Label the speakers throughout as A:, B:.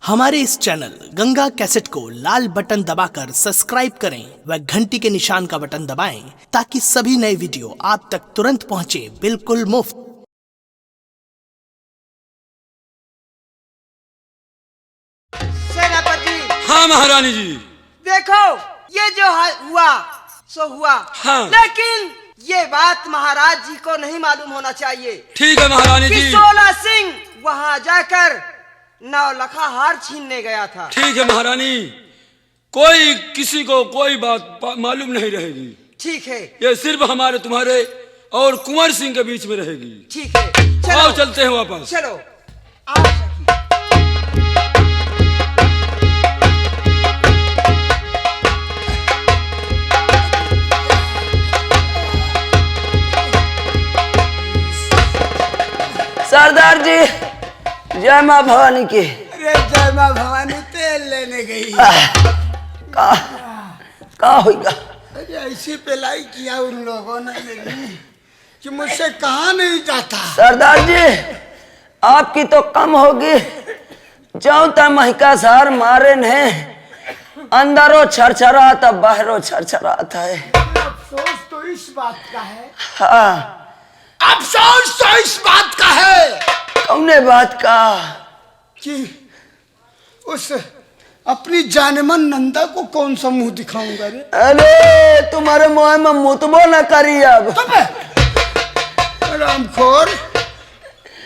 A: हमारे इस channel Ganga cassette को लाल बटन दबाकर सब्सक्राइब करें व घंटी के निशान का बटन दबाएं ताकि सभी नए वीडियो आप तक तुरंत पहुंचे बिल्कुल मुफ्त।
B: सेनापति।
C: हाँ महारानी जी।
B: देखो ये जो हुआ सो हुआ।
C: हाँ।
B: लेकिन ये बात महाराज जी को नहीं मालूम होना चाहिए।
C: ठीक है महारानी जी।
B: 16 सिंह वहाँ जाकर नौलखा हार छीनने गया था।
C: ठीक है महारानी, कोई किसी को कोई बात मालूम नहीं रहेगी।
B: ठीक है।
C: ये सिर्फ हमारे तुम्हारे और कुंवर सिंह के बीच में रहेगी।
B: ठीक है, चलो।
C: आओ चलते हैं वापस।
B: चलो आओ सखी।
D: सरदार जी जय माँ भवानी की।
E: अरे जय माँ भवानी तेल लेने गई।
D: का होगा?
E: अरे ऐसी पिलाई किया उन लोगों ने मेरी कि मुझसे कहा नहीं जाता।
D: सरदार जी आपकी तो कम होगी। जाऊं तो महिका सार मारे ने अंदरो छरछराता बाहरो छरछराता है।
E: अफसोस तो इस बात का है।
D: हाँ
E: अफसोस तो इस बात का है।
D: कौने बात का?
E: कि उस अपनी जानमन नंदा को कौन सा मुंह दिखाऊंगा रे।
D: अरे तुम्हारे मुंह में मुतबो न करी अब।
E: रामखोर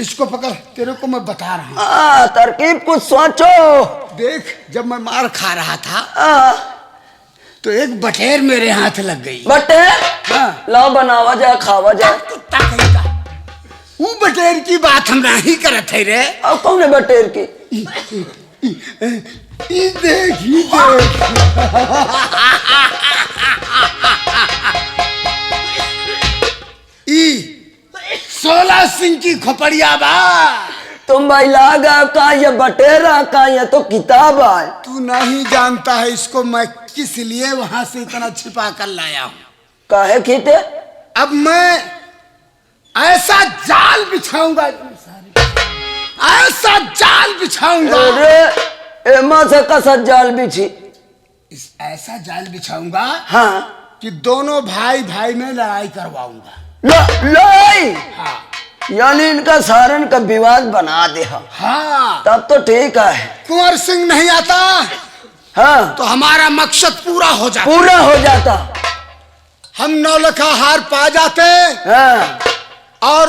E: इसको पकड़, तेरे को मैं बता रहा हूँ।
D: हाँ तरकीब कुछ सोचो।
E: देख जब मैं मार खा रहा था तो एक बटेर मेरे हाथ लग गई।
D: बटेर?
E: हाँ।
D: लाओ बनावा जाए खावा जाए।
E: कुत्ता कहीं का वो बटेर की बात हम नहीं करत है रे।
D: अब कौन है बटेर की?
E: ई देख ई देख। 16 सिंह की खोपड़िया बा।
D: तुम भाई लागा का ये बटेरा का ये तो किताब है।
E: तू नहीं जानता है इसको मैं किस लिए वहां से इतना छिपा कर लाया हूँ।
D: काहे खीते?
E: अब मैं ऐसा जाल बिछाऊंगा, ऐसा जाल बिछाऊंगा।
D: अरे एमा से कसत जाल बिछी।
E: ऐसा जाल बिछाऊंगा
D: हाँ
E: कि दोनों भाई भाई में लड़ाई करवाऊंगा।
D: लड़ाई?
E: हाँ
D: यानी इनका सारन का विवाद बना दे।
E: हाँ
D: तब तो ठीक है।
E: कुंवर सिंह नहीं आता
D: हाँ
E: तो हमारा मकसद पूरा हो जाता।
D: पूरा हो जाता।
E: हम नौलखा हार पा जाते
D: हाँ
E: और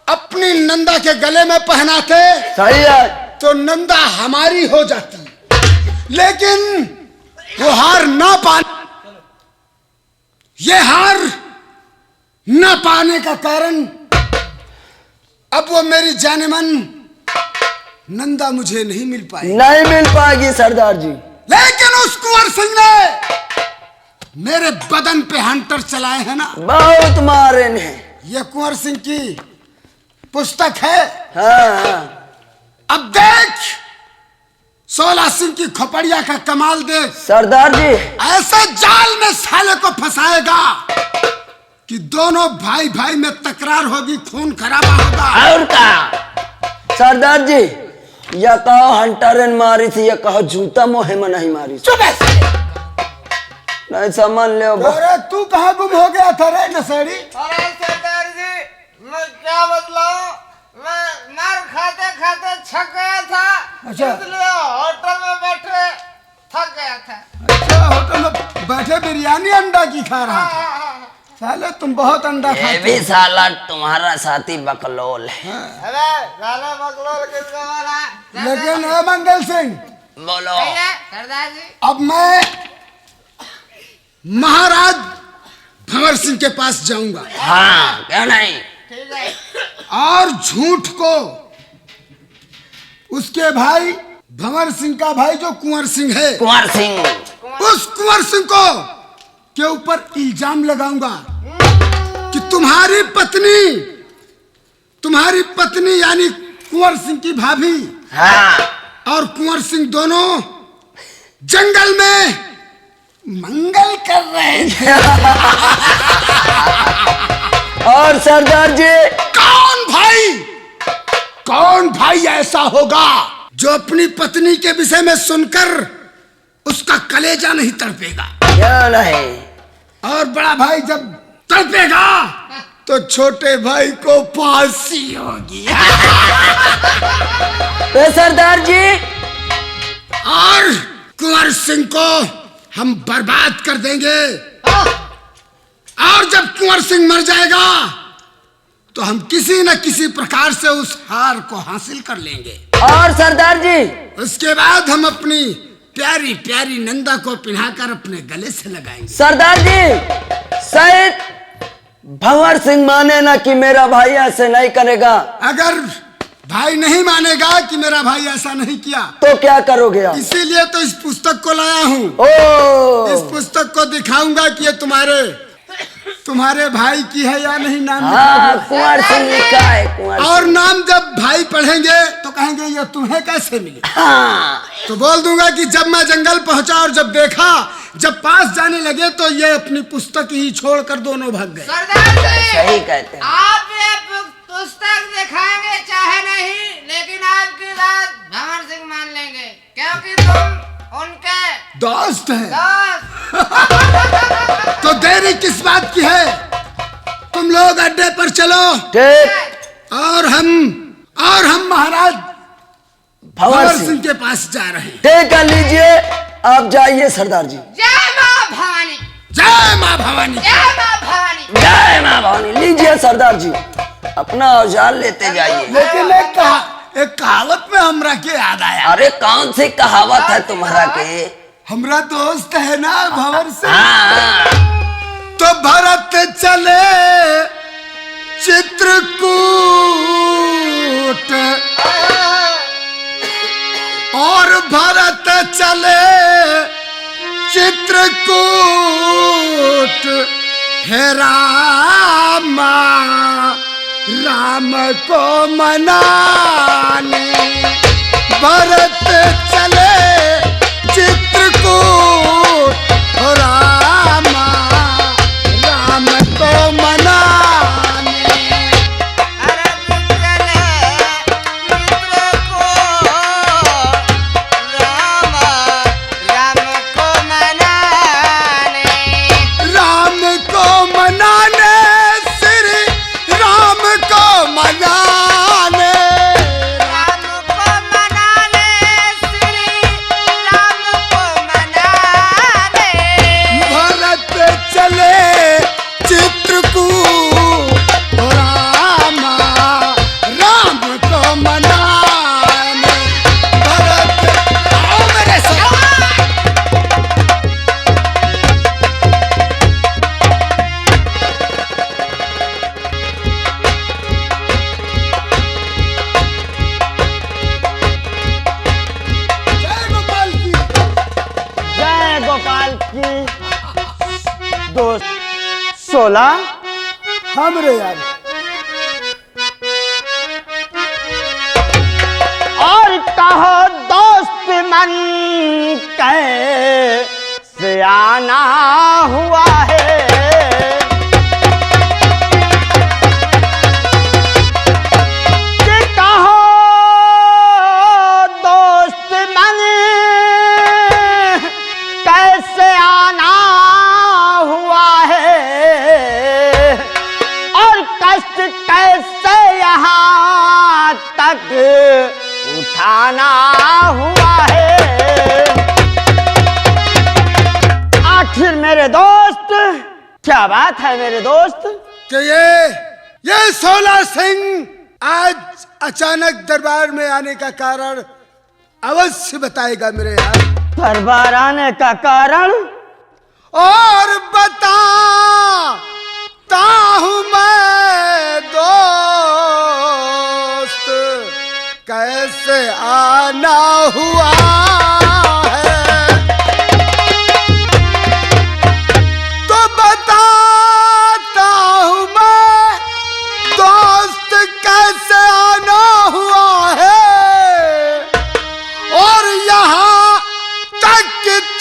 E: अपनी नंदा के गले में पहनाते
D: सही है।
E: तो नंदा हमारी हो जाती। लेकिन वो हार ना पाने, ये हार न पाने का कारण अब वो मेरी जानेमन नंदा मुझे नहीं मिल पाई।
D: नहीं मिल पाएगी सरदार जी।
E: लेकिन उस कुंवर सिंह ने मेरे बदन पे हंटर चलाए हैं ना।
D: बहुत मारे ने।
E: ये कुंवर सिंह की पुस्तक है।
D: हाँ
E: अब देख 16 सिंह की खोपड़िया का कमाल देख।
D: सरदार जी
E: ऐसे जाल में साले को फंसाएगा कि दोनों भाई भाई में तकरार होगी, खून खराबा होगा।
D: और का? सरदार जी या कहो हंटरन मारी थी या कहो जूता मोहे में नहीं मारी थी।
E: चुप है।
D: नहीं समझ ले।
E: अरे तू कहाँ गुम हो गया था रे नशेड़ी?
B: अरे सरदार जी मैं क्या बतलाऊं, मैं मार खाते खाते थक गया था।
E: अच्छा।
B: इसलिए होटल में बैठे थक गया था।
E: अच्छा होटल में बैठे बिरयानी अंडा की खा रहा था। साले तुम बहुत अंडा
D: ये
E: खाते
D: भी साला तुम्हारा साथी बकलोल है।
B: अरे लाला बकलोल किसका मारा?
E: लेकिन है मंगल सिंह,
D: बोलो।
B: सरदार जी
E: अब मैं महाराज भंवर सिंह के पास जाऊंगा।
D: हाँ क्यों नहीं?
B: ठीक है।
E: और झूठ को उसके भाई भंवर सिंह का भाई जो कुंवर सिंह है,
D: कुंवर सिंह,
E: उस कुंवर सिंह को के ऊपर इल्जाम लगाऊंगा कि तुम्हारी पत्नी यानी कुंवर सिंह की भाभी
D: हाँ
E: और कुंवर सिंह दोनों जंगल में मंगल कर रहे थे।
D: और सरदार जी
E: कौन भाई ऐसा होगा जो अपनी पत्नी के विषय में सुनकर उसका कलेजा नहीं तड़पेगा,
D: क्या नहीं।
E: और बड़ा भाई जब तड़पेगा तो छोटे भाई को फांसी होगी।
D: तो सरदार जी,
E: और कुंवर सिंह को हम बर्बाद कर देंगे, और जब कुंवर सिंह मर जाएगा तो हम किसी न किसी प्रकार से उस हार को हासिल कर लेंगे।
D: और सरदार जी,
E: उसके बाद हम अपनी प्यारी प्यारी नंदा को पिन्हाकर अपने गले से लगाएंगे।
D: सरदार जी, शायद भंवर सिंह माने ना कि मेरा भाई ऐसे नहीं करेगा।
E: अगर भाई नहीं मानेगा कि मेरा भाई ऐसा नहीं किया
D: तो क्या करोगे आप?
E: इसीलिए तो इस पुस्तक को लाया हूँ।
D: ओ,
E: इस पुस्तक को दिखाऊंगा कि ये तुम्हारे भाई की है या नहीं। नाम
D: हाँ, कुंवर सिंह लिखा है, कुंवर सिंह।
E: और नाम जब भाई पढ़ेंगे तो कहेंगे ये तुम्हें कैसे मिली।
D: हाँ,
E: तो बोल दूंगा कि जब मैं जंगल पहुंचा और जब देखा, जब पास जाने लगे तो ये अपनी पुस्तक ही छोड़कर दोनों भाग गए।
B: सरदार जी,
D: सही कहते हैं।
B: आप ये पुस्तक दिखाएंगे चाहे नहीं, लेकिन आपकी बात भंवर सिंह मान लेंगे, क्योंकि तुम उनके
E: दोस्त है।
B: दोस्त।
E: तो देरी किस बात की है, तुम लोग अड्डे पर चलो
D: ठीक।
E: और हम महाराज
D: भंवर
E: भंवर
D: सिंह
E: सिंह के पास जा रहे हैं।
D: ठीक है, लीजिए आप जाइए सरदार जी।
B: जय माँ भवानी,
E: जय माँ भवानी।
B: जय माँ भवानी।
D: जय मां भवानी। लीजिए सरदार जी, अपना औजार लेते जाइए।
E: लेकिन एक कहावत में हमरा के याद आया।
D: अरे कौन सी कहावत है तुम्हारा के?
E: हमरा दोस्त है ना भंवर सिंह।
D: हाँ,
E: तो भरत चले चित्रकूट, और भरत चले चित्रकूट, हे रामा राम को मनाने। भरत चले चित्रकूट, हो रामा राम को मनाने।
B: भरत चले चित्रकूट, राम को मनाने।
E: राम को मनाने, श्री राम को मनाने।
B: राम को मनाने, श्री राम को मनाने।
E: भरत चले चित्रकूट, हो रामा राम को मनाने। भरत आओ मेरे साथ। जय गोपाल की।
D: जय गोपाल की। दोस्त 16
E: हमरे यार
D: और कहो दोस्त मन कैसे आना हुआ है। कि कहो दोस्त मन कैसे आना हुआ है, और कष्ट कैसे यहाँ तक उठाना हुआ है। आखिर मेरे दोस्त, क्या बात है मेरे दोस्त?
E: कि ये 16 सिंह आज अचानक दरबार में आने का कारण अवश्य बताएगा मेरे यार।
D: दरबार आने का कारण?
E: और बताता हूँ मैं दोस्त कैसे आना हुआ है। तो बताता हूँ मैं दोस्त कैसे आना हुआ है। और यहाँ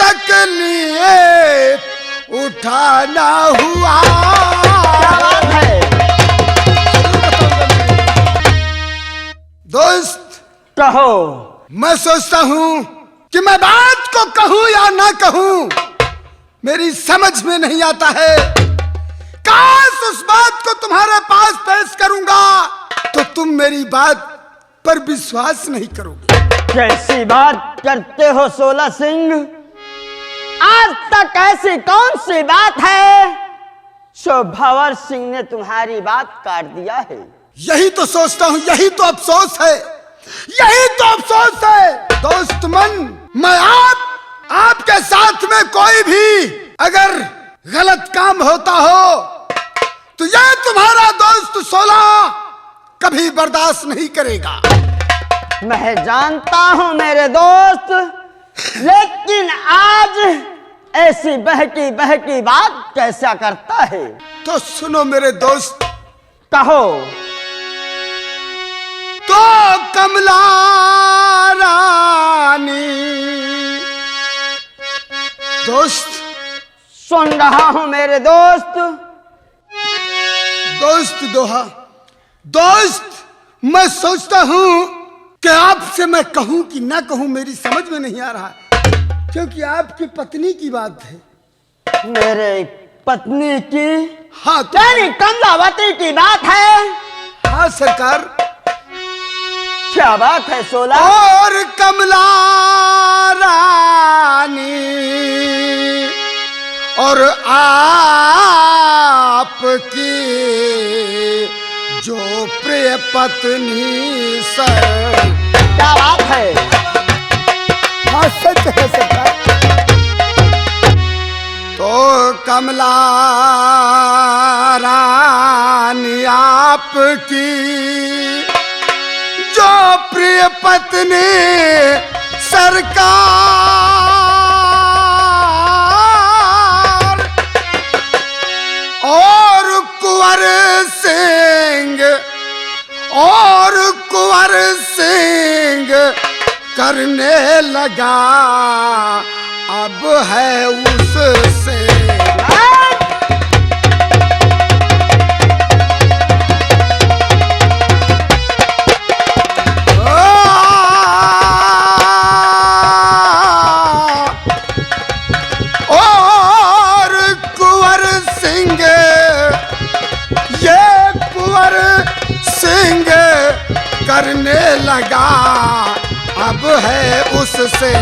E: तक लिए उठाना हुआ
D: है।
E: दोस्त।
D: कहो।
E: मैं सोचता हूं कि मैं बात को कहूं या ना कहूं, मेरी समझ में नहीं आता है। काश उस बात को तुम्हारे पास पेश करूंगा तो तुम मेरी बात पर विश्वास नहीं करोगे।
D: कैसी बात करते हो सोला सिंह? आज तक ऐसी कौन सी बात है जो भंवर सिंह ने तुम्हारी बात काट दिया है?
E: यही तो सोचता हूं, यही तो अफसोस है, यही तो अफसोस है। दोस्त मन, मैं आपके साथ में कोई भी अगर गलत काम होता हो तो यह तुम्हारा दोस्त सोला कभी बर्दाश्त नहीं करेगा।
D: मैं जानता हूं मेरे दोस्त, लेकिन आज ऐसी बहकी बहकी बात कैसा करता है?
E: तो सुनो मेरे दोस्त,
D: कहो।
E: तो कमला रानी, दोस्त
D: सुन रहा हूं मेरे दोस्त।
E: दोस्त दोहा, दोस्त मैं सोचता हूं कि आपसे मैं कहूं कि ना कहूं, मेरी समझ में नहीं आ रहा, क्योंकि आपकी पत्नी की बात है।
D: मेरे पत्नी की?
E: हाँ
D: यानी कमलावती की बात है?
E: हाँ सरकार।
D: क्या बात है सोला?
E: और कमला रानी और आपकी जो प्रिय पत्नी सर।
D: क्या बात है?
E: हाँ सच है सरकार। तो कमला रानी आपकी जो प्रिय पत्नी सरकार, और कुंवर सिंह करने लगा अब है उससे। और कुंवर सिंह, ये कुंवर सिंह करने लगा अब है उससे।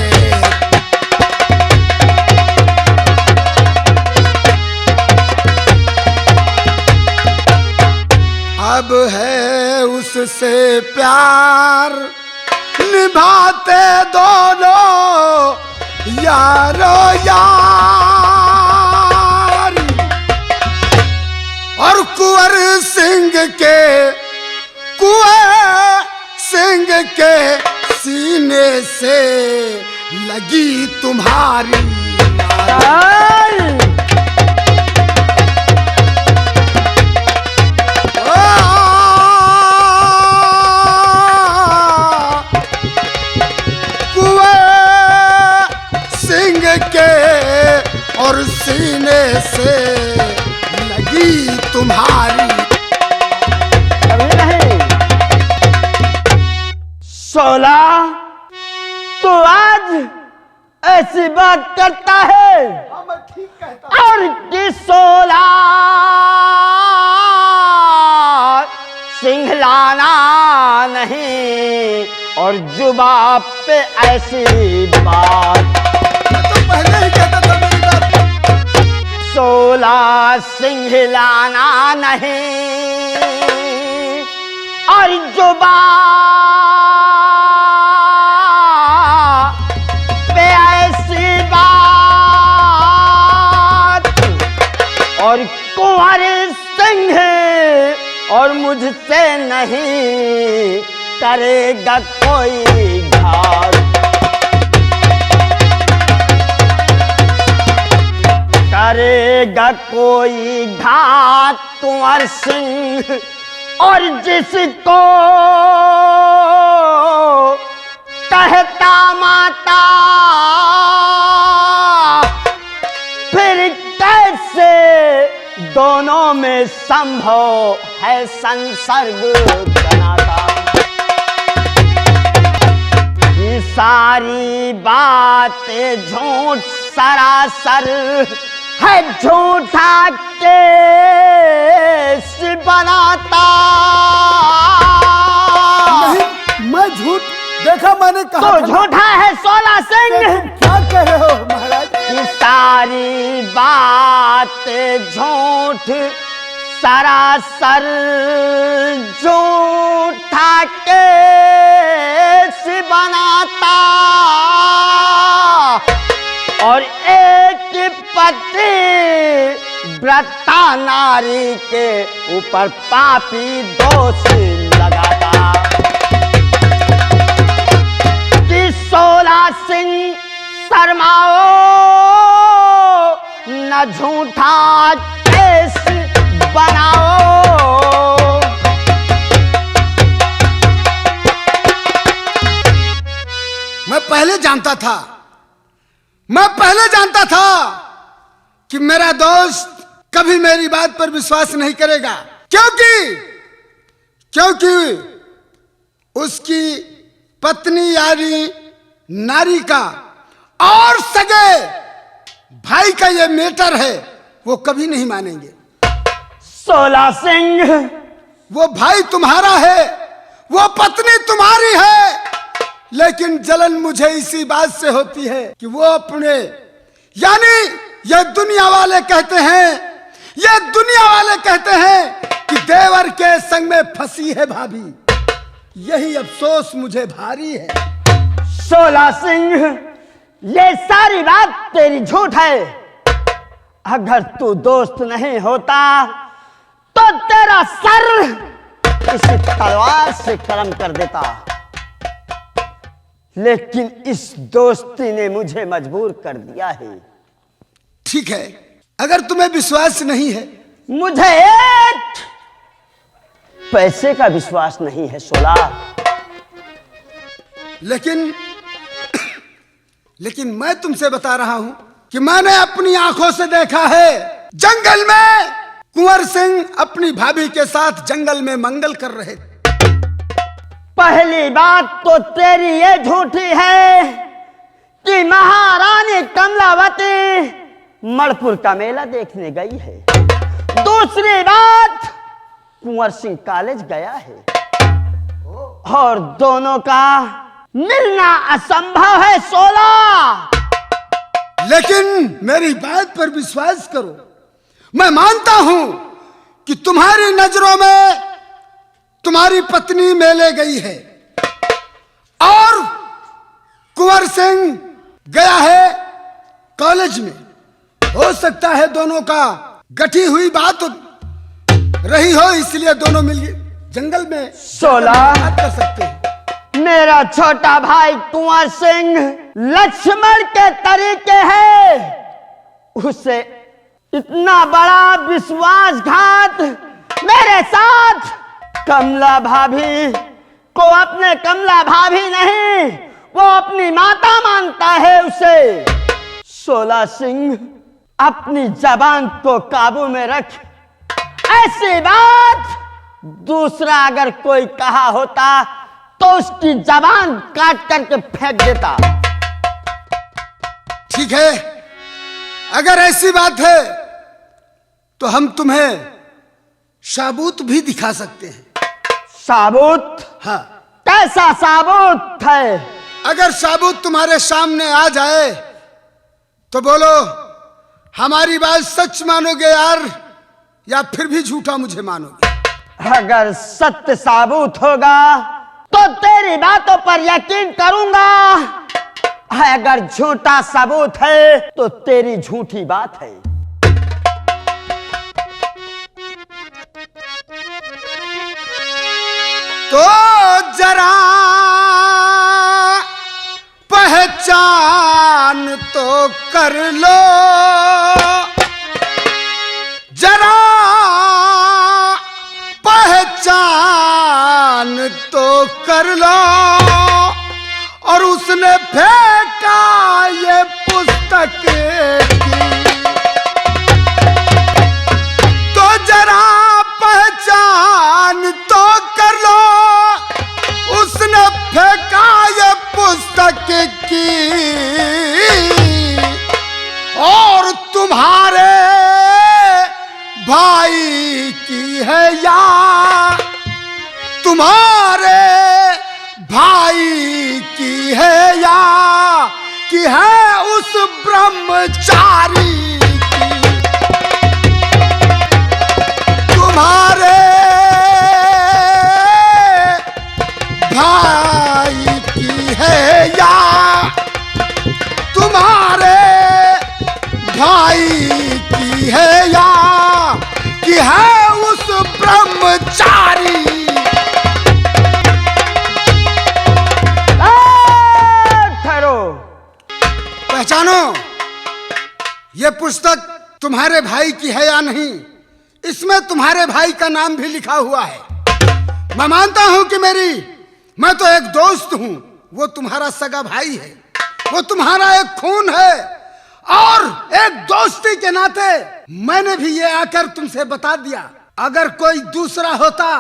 E: अब है उससे प्यार निभाते दोनों यारो यार। और कुंवर सिंह के सीने से लगी तुम्हारी और सीने से लगी तुम्हारी।
D: कभी नहीं। सोला, तू आज ऐसी बात करता है?
E: हाँ, मैं ठीक कहता
D: और कि सोला सिंहलाना नहीं और जुबान पे ऐसी बात।
E: पहले ही कहता था मेरी बात।
D: सोला सिंहलाना नहीं और जुबान पे ऐसी बात। और कुंवर सिंह और मुझसे नहीं करेगा कोई घात। करेगा कोई घात कुंवर सिंह और जिसको कहता माता, फिर कैसे दोनों में संभव है संसर्ग का नाता। सारी बात झूठ सरासर है, झूठा केस बनाता।
E: नहीं, मैं झूठ देखा, मैंने कहा
D: तो झूठा है सोला सिंह।
E: क्या कह रहे हो महाराज?
D: ये सारी बात झूठ सरासर, झूठा केस बनाता। और एक पति व्रता नारी के ऊपर पापी दोष लगाता। कि सोला सिंह शर्माओ न झूठा केस बनाओ।
E: मैं पहले जानता था कि मेरा दोस्त कभी मेरी बात पर विश्वास नहीं करेगा, क्योंकि उसकी पत्नी यारी नारी का और सगे भाई का ये मैटर है, वो कभी नहीं मानेंगे।
D: सोला सिंह,
E: वो भाई तुम्हारा है, वो पत्नी तुम्हारी है, लेकिन जलन मुझे इसी बात से होती है कि वो अपने, यानी ये दुनिया वाले कहते हैं कि देवर के संग में फंसी है भाभी। यही अफसोस मुझे भारी है।
D: सोला सिंह, ये सारी बात तेरी झूठ है। अगर तू दोस्त नहीं होता तो तेरा सर इसी तलवार से कलम कर देता, लेकिन इस दोस्ती ने मुझे मजबूर कर दिया है।
E: ठीक है, अगर तुम्हें विश्वास नहीं है,
D: मुझे एक पैसे का विश्वास नहीं है सोला।
E: लेकिन मैं तुमसे बता रहा हूं कि मैंने अपनी आंखों से देखा है, जंगल में कुंवर सिंह अपनी भाभी के साथ जंगल में मंगल कर रहे थे।
D: पहली बात तो तेरी ये झूठी है कि महारानी कमलावती मणिपुर का मेला देखने गई है। दूसरी बात, कुंवर सिंह कॉलेज गया है और दोनों का मिलना असंभव है सोला।
E: लेकिन मेरी बात पर विश्वास करो, मैं मानता हूं कि तुम्हारी नजरों में तुम्हारी पत्नी मेले गई है और कुंवर सिंह गया है कॉलेज में। हो सकता है दोनों का गठी हुई बात रही हो, इसलिए दोनों मिल जंगल में
D: सोला
E: बात कर सकते हैं।
D: मेरा छोटा भाई कुंवर सिंह लक्ष्मण के तरीके है, उसे इतना बड़ा विश्वासघात मेरे साथ कमला भाभी को अपने कमला भाभी नहीं, वो अपनी माता मानता है उसे। सोला सिंह, अपनी जबान को काबू में रख। ऐसी बात दूसरा अगर कोई कहा होता तो उसकी जबान काट करके फेंक देता।
E: ठीक है, अगर ऐसी बात है तो हम तुम्हें साबूत भी दिखा सकते हैं।
D: साबूत?
E: हाँ,
D: कैसा साबूत है?
E: अगर साबूत तुम्हारे सामने आ जाए तो बोलो, हमारी बात सच मानोगे यार, या फिर भी झूठा मुझे मानोगे?
D: अगर सत्य साबूत होगा तो तेरी बातों पर यकीन करूंगा, अगर झूठा सबूत है तो तेरी झूठी बात है।
E: तो जरा पहचान तो कर लो, जरा पहचान तो कर लो। और उसने फेंका ये पुस्तक की, तो जरा पहचान तो कर लो। उसने फेंका ये पुस्तक तुम्हारे भाई की है या कि है उस ब्रह्मचारी की? तुम्हारे भाई की है या तुम्हारे भाई की है या कि है उस ब्रह्मचारी?
D: ठहरो।
E: पहचानो, ये पुस्तक तुम्हारे भाई की है या नहीं, इसमें तुम्हारे भाई का नाम भी लिखा हुआ है। मैं मानता हूं कि मैं तो एक दोस्त हूं, वो तुम्हारा सगा भाई है, वो तुम्हारा एक खून है, और एक दोस्ती के नाते मैंने भी ये आकर तुमसे बता दिया। अगर कोई दूसरा होता,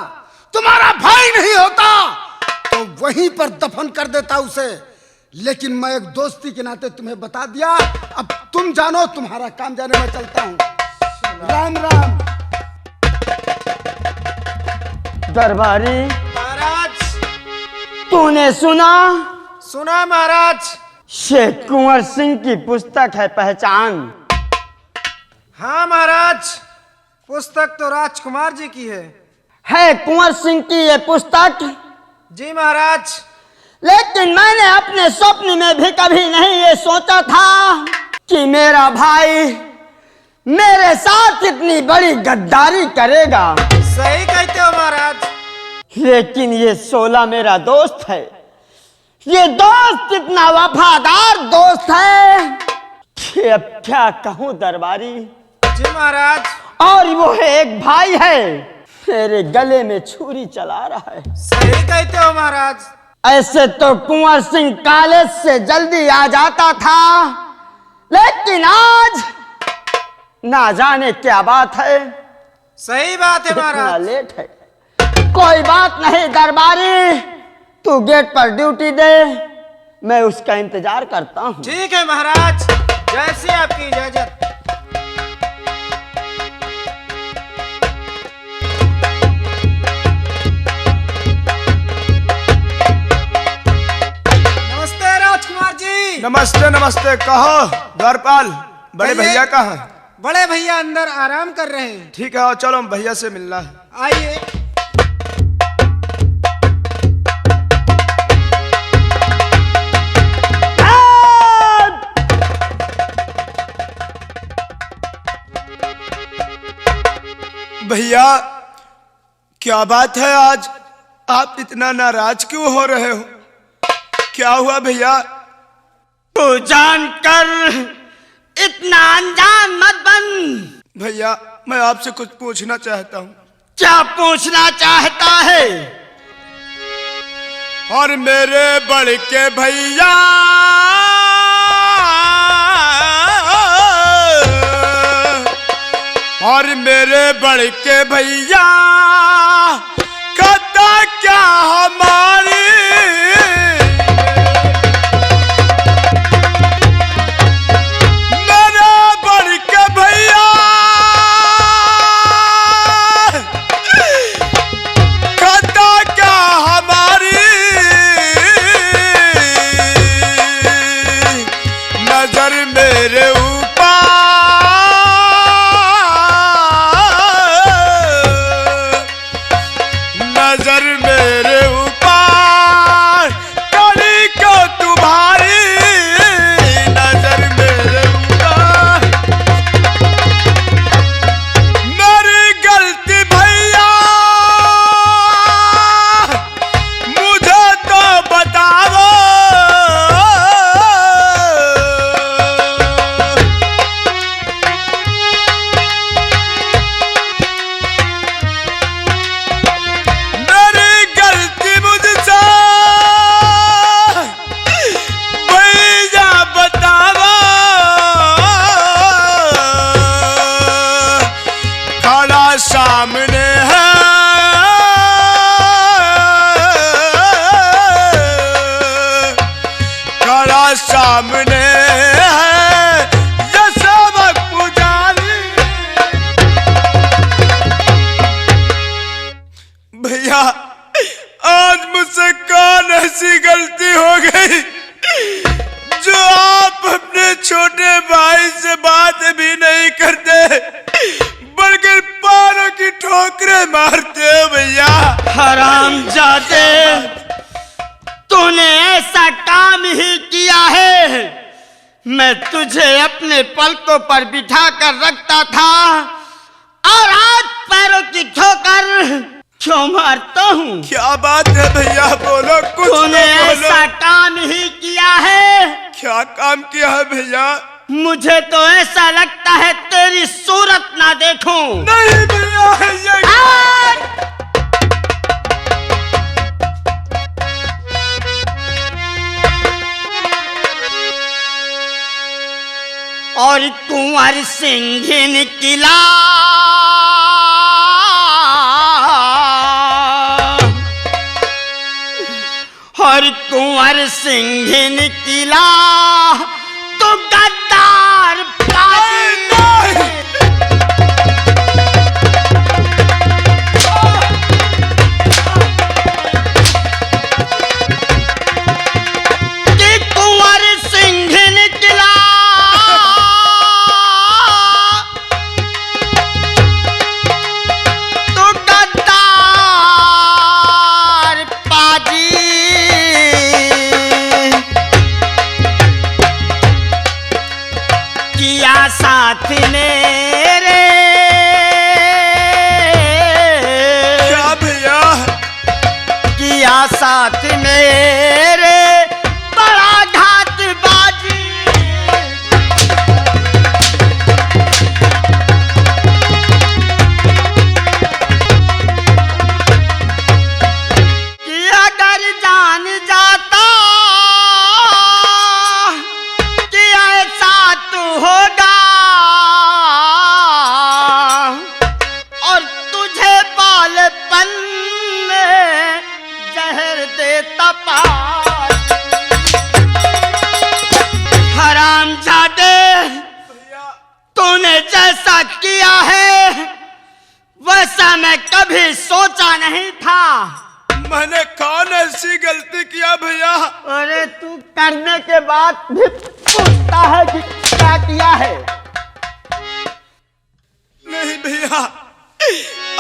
E: तुम्हारा भाई नहीं होता, तो वहीं पर दफन कर देता उसे, लेकिन मैं एक दोस्ती के नाते तुम्हें बता दिया। अब तुम जानो, तुम्हारा काम जाने, मैं चलता हूं। राम राम।
D: दरबारी
F: महाराज।
D: तूने सुना?
F: सुना महाराज।
D: शेख कुंवर सिंह की पुस्तक है, पहचान?
F: हाँ महाराज, पुस्तक तो राजकुमार जी की है
D: कुंवर सिंह की ये पुस्तक?
F: जी महाराज।
D: लेकिन मैंने अपने स्वप्न में भी कभी नहीं ये सोचा था कि मेरा भाई मेरे साथ इतनी बड़ी गद्दारी करेगा।
F: सही कहते हो महाराज।
D: लेकिन ये शोला मेरा दोस्त है, ये दोस्त इतना वफादार दोस्त है कि अब क्या कहूं दरबारी।
F: जी महाराज।
D: और वो एक भाई है, मेरे गले में छुरी चला रहा है।
F: सही कहते हो महाराज।
D: ऐसे तो कुंवर सिंह कॉलेज से जल्दी आ जाता था, लेकिन आज ना जाने क्या बात है।
F: सही बात है
D: इतना
F: महाराज।
D: लेट है। कोई बात नहीं दरबारी, तू गेट पर ड्यूटी दे, मैं उसका इंतजार करता हूँ।
F: ठीक है महाराज, जैसी आपकी इजाजत। नमस्ते राजकुमार जी।
G: नमस्ते नमस्ते। कहो द्वारपाल, बड़े भैया कहाँ हैं?
F: बड़े भैया अंदर आराम कर रहे हैं।
G: ठीक है, आओ चलो, भैया से मिलना है।
F: आइए।
G: भैया, क्या बात है, आज आप इतना नाराज क्यों हो रहे हो? क्या हुआ भैया?
D: तू जानकर इतना अनजान मत बन।
G: भैया, मैं आपसे कुछ पूछना चाहता हूँ।
D: क्या पूछना चाहता है?
G: और मेरे बड़के भैया और मेरे बड़के भैया कहता क्या हमारी मेरे बड़के भैया कहता क्या हमारी नजर मेरे नजर मेरे ऊपर कली को तुम्हारी नजर मेरे ऊपर मेरी गलती भैया मुझे तो बताओ।
D: मैं तुझे अपने पलकों पर बिठा कर रखता था और हाथ पैरों की ठोकर क्यों मारता हूँ?
G: क्या बात है भैया, बोलो कुछ
D: तूने
G: तो बोलो।
D: ऐसा काम ही किया है।
G: क्या काम किया है भैया?
D: मुझे तो ऐसा लगता है तेरी सूरत ना देखूं।
G: नहीं भैया, ये
D: और कुंवर सिंह निकला और कुंवर सिंह निकला तो गद्दार कि कुंवर सिंह निकला तो गद्दार पाजी किया साथ मेरे।
G: क्या भैया?
D: किया साथ मेरे बड़ा घात बाजी। कि अगर जान जाता कि ऐसा तू होगा और तुझे बालपन में जहर देता पार। हरामजादे, तूने जैसा किया है वैसा मैं कभी सोचा नहीं था।
G: मैंने कौन ऐसी गलती किया भैया?
D: अरे तू करने के बाद भी पूछता है कि क्या किया है।
G: नहीं भैया,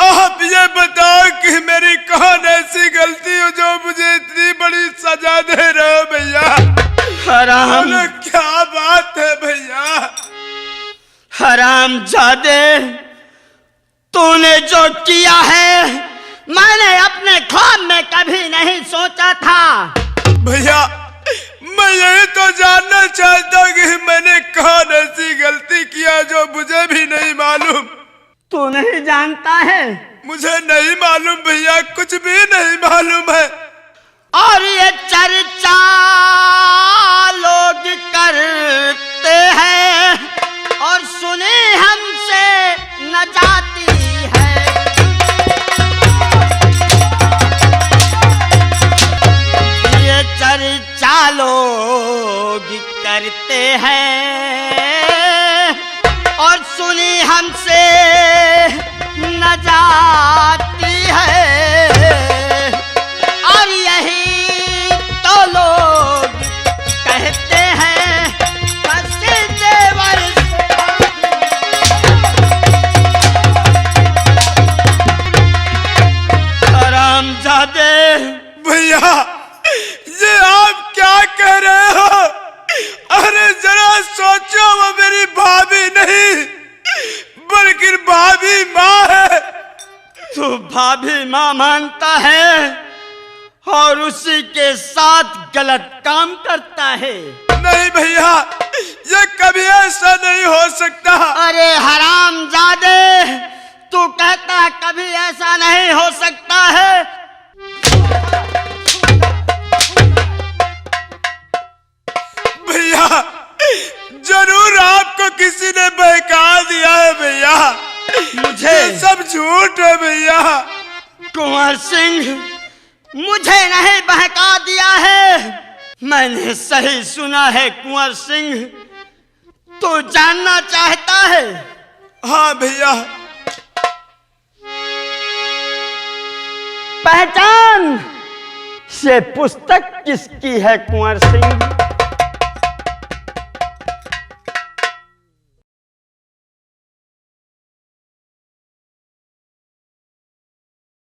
G: आप ये बताओ कि मेरी कौन ऐसी गलती हो जो मुझे इतनी बड़ी सजा दे रहे हो भैया?
D: हराम
G: बोलो, क्या बात है भैया?
D: हरामजादे, तूने जो किया है मैंने अपने ख्वाब में कभी नहीं सोचा था।
G: भैया, मैं यही तो जानना चाहता हूँ कि मैंने कौन ऐसी गलती किया जो मुझे भी नहीं मालूम।
D: तू नहीं जानता है?
G: मुझे नहीं मालूम भैया, कुछ भी नहीं मालूम है।
D: और ये चर्चा लोग करते हैं और सुने हमसे न जाती है। ये चर्चा लोग करते हैं और सुनी हमसे न जाती है। और यही तो लोग कहते हैं कसी देवर से। हरामजादे,
G: भैया, ये आप क्या कह रहे हो? अरे जरा सोचो, वो मेरी भाभी नहीं बल्कि भाभी माँ है।
D: तू भाभी माँ मानता है और उसी के साथ गलत काम करता है।
G: नहीं भैया, ये कभी ऐसा नहीं हो सकता।
D: अरे हरामजादे, तू कहता है कभी ऐसा नहीं हो सकता है।
G: भैया, जरूर आपको किसी ने बहका दिया है भैया।
D: मुझे
G: ये सब झूठ है भैया।
D: कुंवर सिंह मुझे नहीं बहका दिया है, मैंने सही सुना है। कुंवर सिंह, तू जानना चाहता है?
G: हाँ भैया।
D: पहचान से पुस्तक किसकी है कुंवर सिंह?